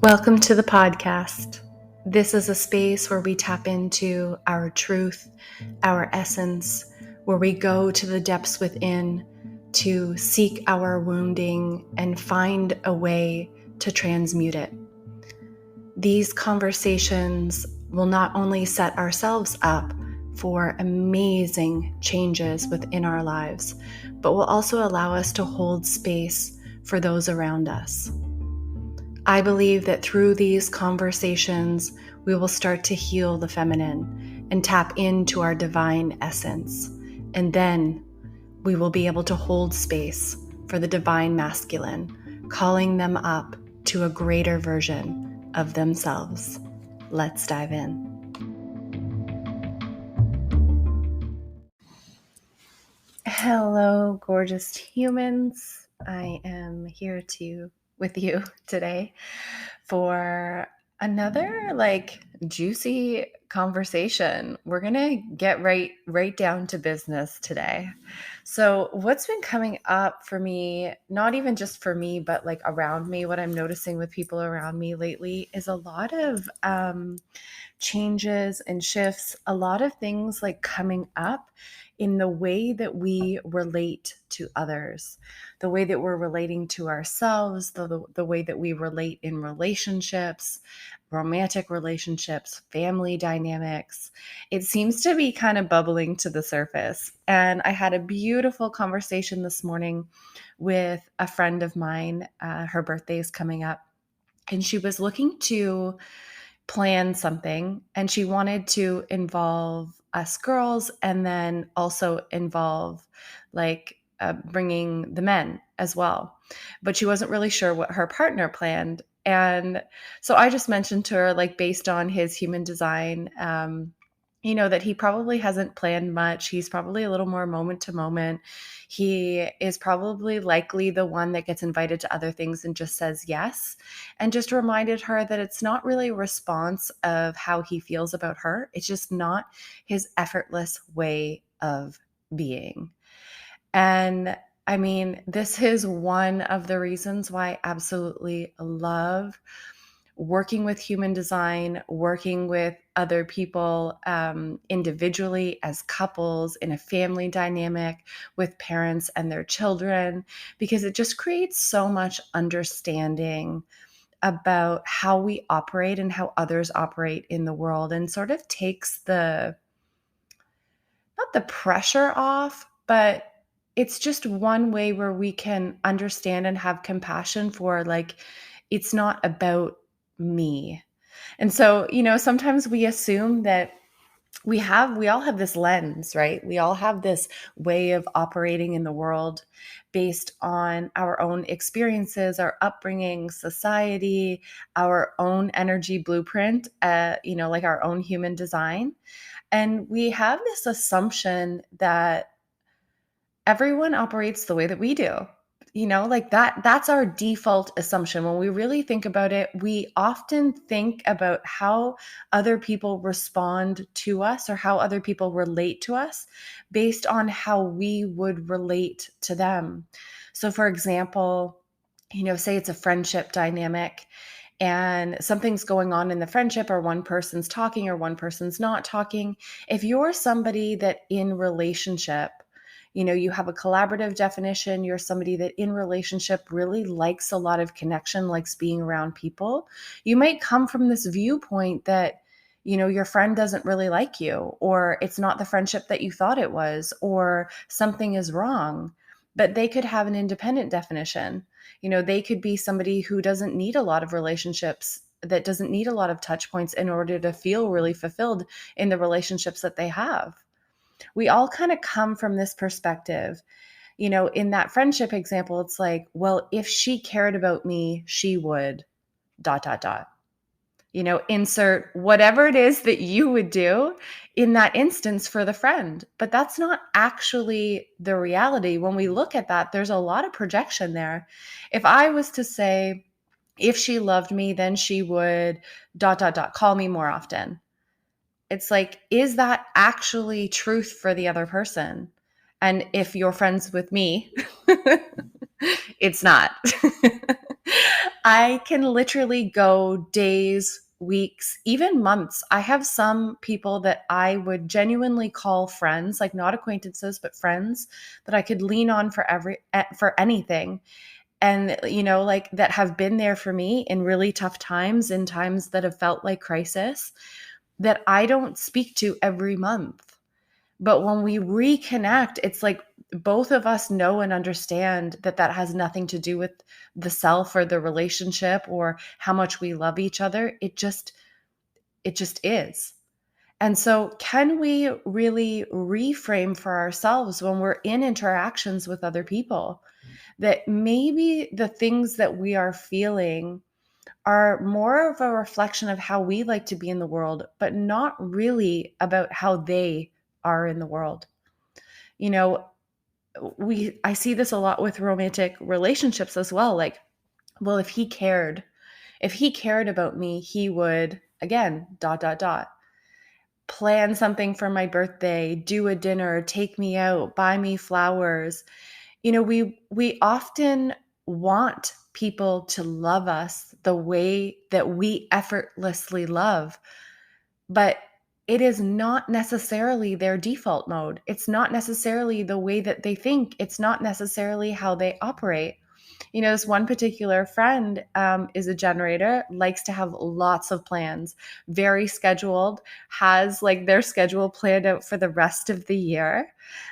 Welcome to the podcast. This is a space where we tap into our truth, our essence, where we go to the depths within to seek our wounding and find a way to transmute it. These conversations will not only set ourselves up for amazing changes within our lives, but will also allow us to hold space for those around us. I believe that through these conversations, we will start to heal the feminine and tap into our divine essence. And then we will be able to hold space for the divine masculine, calling them up to a greater version of themselves. Let's dive in. Hello, gorgeous humans. I am here with you today for another juicy conversation. We're gonna get right down to business today. So what's been coming up for me, not even just for me, but around me, what I'm noticing with people around me lately is a lot of changes and shifts, a lot of things coming up in the way that we relate to others, the way that we're relating to ourselves, the way that we relate in relationships, romantic relationships, family dynamics. It seems to be kind of bubbling to the surface. And I had a beautiful conversation this morning with a friend of mine. Her birthday is coming up, and she was looking to plan something, and she wanted to involve us girls and then also involve bringing the men as well. But she wasn't really sure what her partner planned. And so I just mentioned to her, based on his human design, that he probably hasn't planned much. He's probably a little more moment to moment. He is probably likely the one that gets invited to other things and just says yes. And just reminded her that it's not really a response of how he feels about her. It's just not his effortless way of being. And I mean, this is one of the reasons why I absolutely love working with human design, working with other people individually, as couples, in a family dynamic, with parents and their children, because it just creates so much understanding about how we operate and how others operate in the world, and sort of takes not the pressure off, but it's just one way where we can understand and have compassion for it's not about me. And so, sometimes we assume that we all have this lens, right? We all have this way of operating in the world based on our own experiences, our upbringing, society, our own energy blueprint, our own human design. And we have this assumption that everyone operates the way that we do. That's our default assumption. When we really think about it, we often think about how other people respond to us or how other people relate to us based on how we would relate to them. So for example, say it's a friendship dynamic and something's going on in the friendship, or one person's talking or one person's not talking. If you're somebody that in relationship, you have a collaborative definition, you're somebody that in relationship really likes a lot of connection, likes being around people, you might come from this viewpoint that, your friend doesn't really like you, or it's not the friendship that you thought it was, or something is wrong. But they could have an independent definition. They could be somebody who doesn't need a lot of relationships, that doesn't need a lot of touch points in order to feel really fulfilled in the relationships that they have. We all kind of come from this perspective. In that friendship example, it's well, if she cared about me, she would ... Insert whatever it is that you would do in that instance for the friend. But that's not actually the reality. When we look at that, there's a lot of projection there. If I was to say, if she loved me, then she would ... call me more often. It's is that actually truth for the other person? And if you're friends with me, it's not. I can literally go days, weeks, even months. I have some people that I would genuinely call friends, like not acquaintances, but friends that I could lean on for anything. And like that have been there for me in really tough times, in times that have felt like crisis, that I don't speak to every month. But when we reconnect, it's like both of us know and understand that that has nothing to do with the self or the relationship or how much we love each other. It just is. And so, can we really reframe for ourselves when we're in interactions with other people that maybe the things that we are feeling are more of a reflection of how we like to be in the world, but not really about how they are in the world? You know, I see this a lot with romantic relationships as well. Like, well, if he cared about me, he would, again, dot dot dot, plan something for my birthday, do a dinner, take me out, buy me flowers. We often want people to love us the way that we effortlessly love, but it is not necessarily their default mode. It's not necessarily the way that they think. It's not necessarily how they operate. This one particular friend is a generator, likes to have lots of plans, very scheduled, has like their schedule planned out for the rest of the year.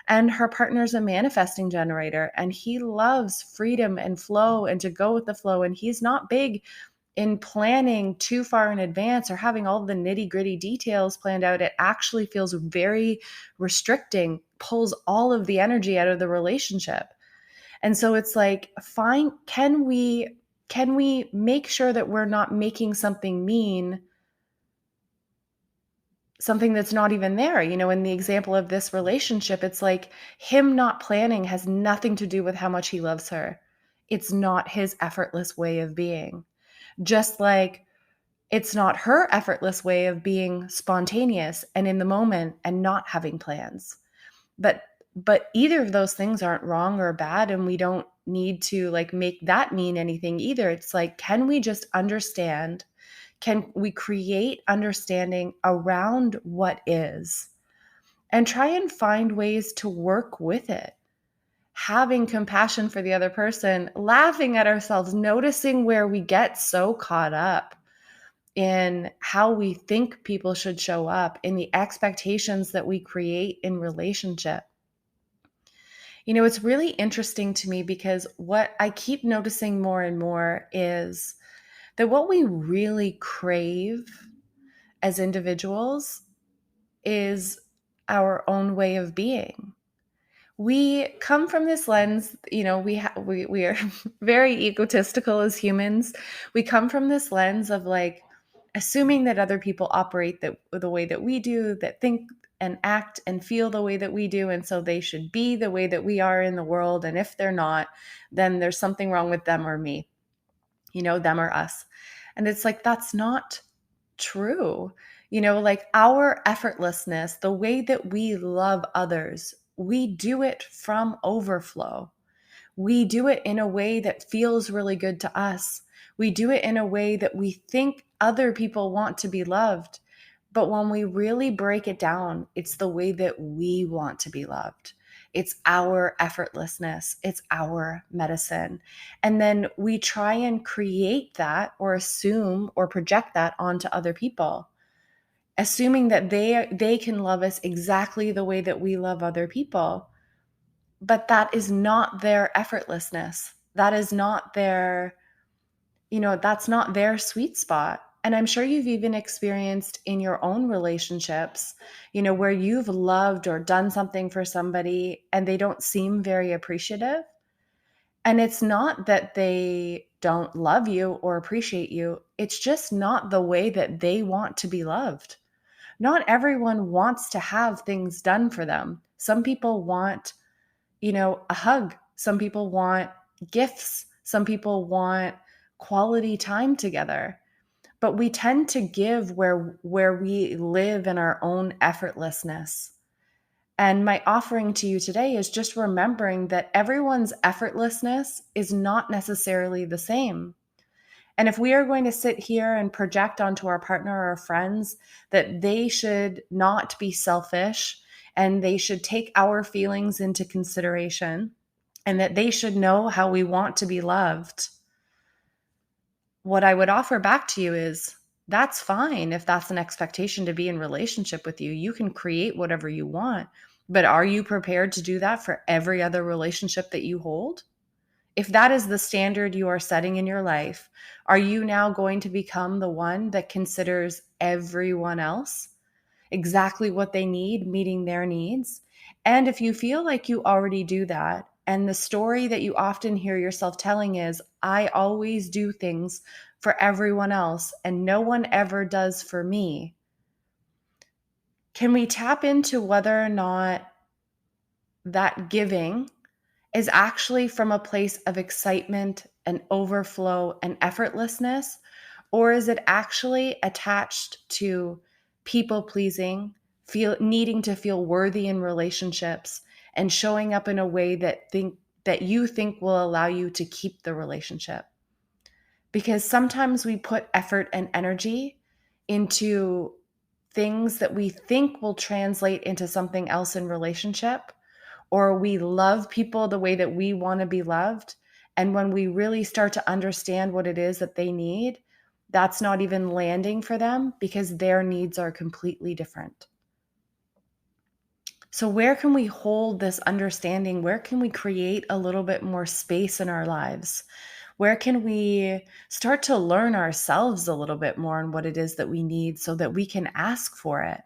And her partner's a manifesting generator, and he loves freedom and flow and to go with the flow. And he's not big in planning too far in advance or having all the nitty gritty details planned out. It actually feels very restricting, pulls all of the energy out of the relationship. And so it's like, fine, can we make sure that we're not making something mean something that's not even there? In the example of this relationship, it's like him not planning has nothing to do with how much he loves her. It's not his effortless way of being. Just like it's not her effortless way of being spontaneous and in the moment and not having plans. But either of those things aren't wrong or bad, and we don't need to like make that mean anything either. It's like, can we just understand? Can we create understanding around what is and try and find ways to work with it? Having compassion for the other person, laughing at ourselves, noticing where we get so caught up in how we think people should show up, in the expectations that we create in relationship. It's really interesting to me because what I keep noticing more and more is that what we really crave as individuals is our own way of being. We come from this lens, we are very egotistical as humans. We come from this lens of like assuming that other people operate the way that we do, that think and act and feel the way that we do, and so they should be the way that we are in the world. And if they're not, then there's something wrong with them or me, them or us. And it's like, that's not true. Like our effortlessness, the way that we love others, we do it from overflow. We do it in a way that feels really good to us. We do it in a way that we think other people want to be loved. But when we really break it down, it's the way that we want to be loved. It's our effortlessness. It's our medicine. And then we try and create that or assume or project that onto other people, assuming that they can love us exactly the way that we love other people. But that is not their effortlessness. That is not that's not their sweet spot. And I'm sure you've even experienced in your own relationships, where you've loved or done something for somebody and they don't seem very appreciative. And it's not that they don't love you or appreciate you. It's just not the way that they want to be loved. Not everyone wants to have things done for them. Some people want, a hug. Some people want gifts. Some people want quality time together. But we tend to give where we live in our own effortlessness. And my offering to you today is just remembering that everyone's effortlessness is not necessarily the same. And if we are going to sit here and project onto our partner or our friends that they should not be selfish and they should take our feelings into consideration and that they should know how we want to be loved, what I would offer back to you is that's fine if that's an expectation to be in relationship with you. You can create whatever you want, but are you prepared to do that for every other relationship that you hold? If that is the standard you are setting in your life, are you now going to become the one that considers everyone else exactly what they need, meeting their needs? And if you feel like you already do that, and the story that you often hear yourself telling is, I always do things for everyone else and no one ever does for me, can we tap into whether or not that giving is actually from a place of excitement and overflow and effortlessness? Or is it actually attached to people pleasing, needing to feel worthy in relationships and showing up in a way that you think will allow you to keep the relationship? Because sometimes we put effort and energy into things that we think will translate into something else in relationship, or we love people the way that we want to be loved. And when we really start to understand what it is that they need, that's not even landing for them because their needs are completely different. So, where can we hold this understanding? Where can we create a little bit more space in our lives? Where can we start to learn ourselves a little bit more on what it is that we need so that we can ask for it?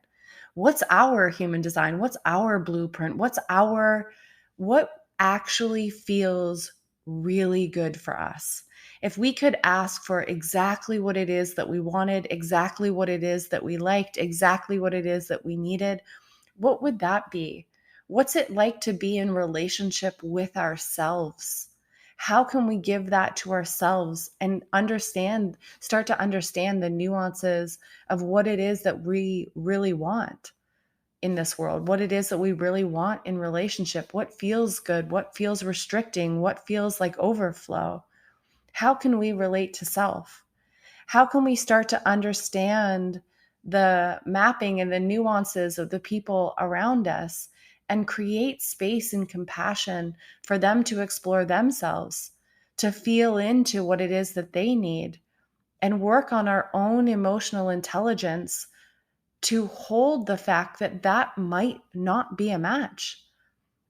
What's our human design? What's our blueprint? What actually feels really good for us? If we could ask for exactly what it is that we wanted, exactly what it is that we liked, exactly what it is that we needed, what would that be? What's it like to be in relationship with ourselves? How can we give that to ourselves and start to understand the nuances of what it is that we really want in this world, what it is that we really want in relationship, what feels good, what feels restricting, what feels like overflow? How can we relate to self? How can we start to understand the mapping and the nuances of the people around us and create space and compassion for them to explore themselves, to feel into what it is that they need, and work on our own emotional intelligence to hold the fact that that might not be a match,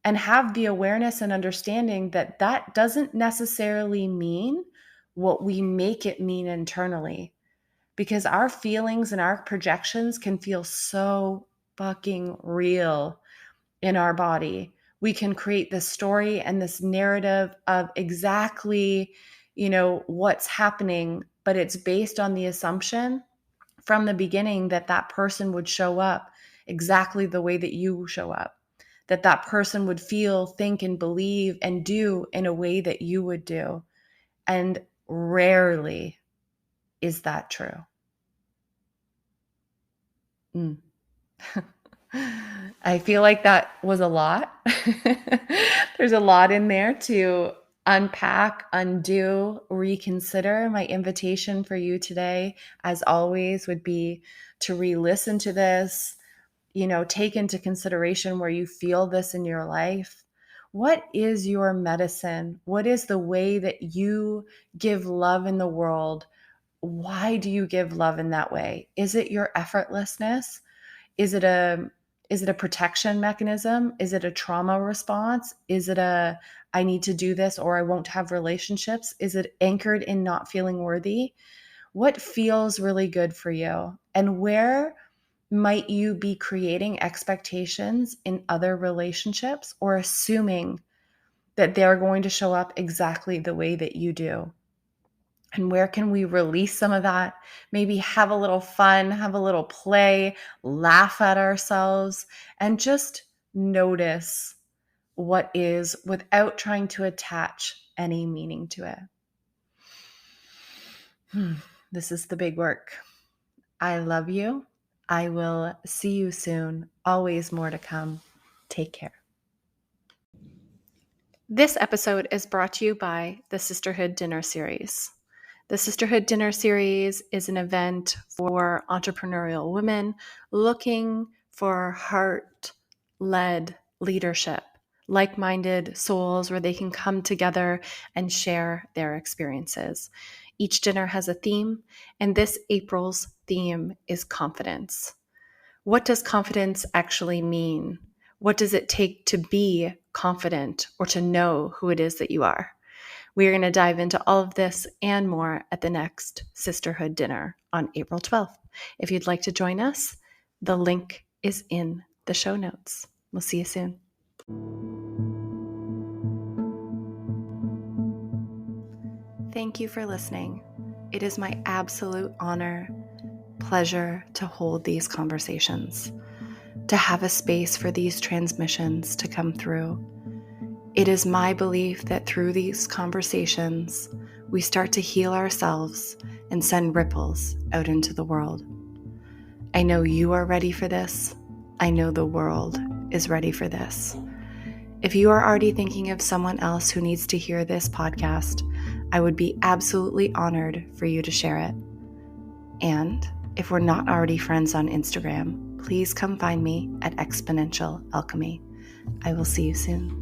and have the awareness and understanding that that doesn't necessarily mean what we make it mean internally, because our feelings and our projections can feel so fucking real in our body. We can create this story and this narrative of exactly, what's happening, but it's based on the assumption from the beginning that that person would show up exactly the way that you show up, that that person would feel, think, and believe and do in a way that you would do. And rarely is that true. Mm. I feel like that was a lot. There's a lot in there to unpack, undo, reconsider. My invitation for you today, as always, would be to re-listen to this, take into consideration where you feel this in your life. What is your medicine? What is the way that you give love in the world? Why do you give love in that way? Is it your effortlessness? Is it a protection mechanism? Is it a trauma response? Is it a I need to do this or I won't have relationships? Is it anchored in not feeling worthy? What feels really good for you? And where might you be creating expectations in other relationships or assuming that they're going to show up exactly the way that you do? And where can we release some of that? Maybe have a little fun, have a little play, laugh at ourselves, and just notice what is without trying to attach any meaning to it. This is the big work. I love you. I will see you soon. Always more to come. Take care. This episode is brought to you by the Sisterhood Dinner Series. The Sisterhood Dinner Series is an event for entrepreneurial women looking for heart-led leadership, like-minded souls where they can come together and share their experiences. Each dinner has a theme, and this April's theme is confidence. What does confidence actually mean? What does it take to be confident or to know who it is that you are? We are going to dive into all of this and more at the next Sisterhood Dinner on April 12th. If you'd like to join us, the link is in the show notes. We'll see you soon. Thank you for listening. It is my absolute honor, pleasure to hold these conversations, to have a space for these transmissions to come through. It is my belief that through these conversations, we start to heal ourselves and send ripples out into the world. I know you are ready for this. I know the world is ready for this. If you are already thinking of someone else who needs to hear this podcast, I would be absolutely honored for you to share it. And if we're not already friends on Instagram, please come find me at Exponential Alchemy. I will see you soon.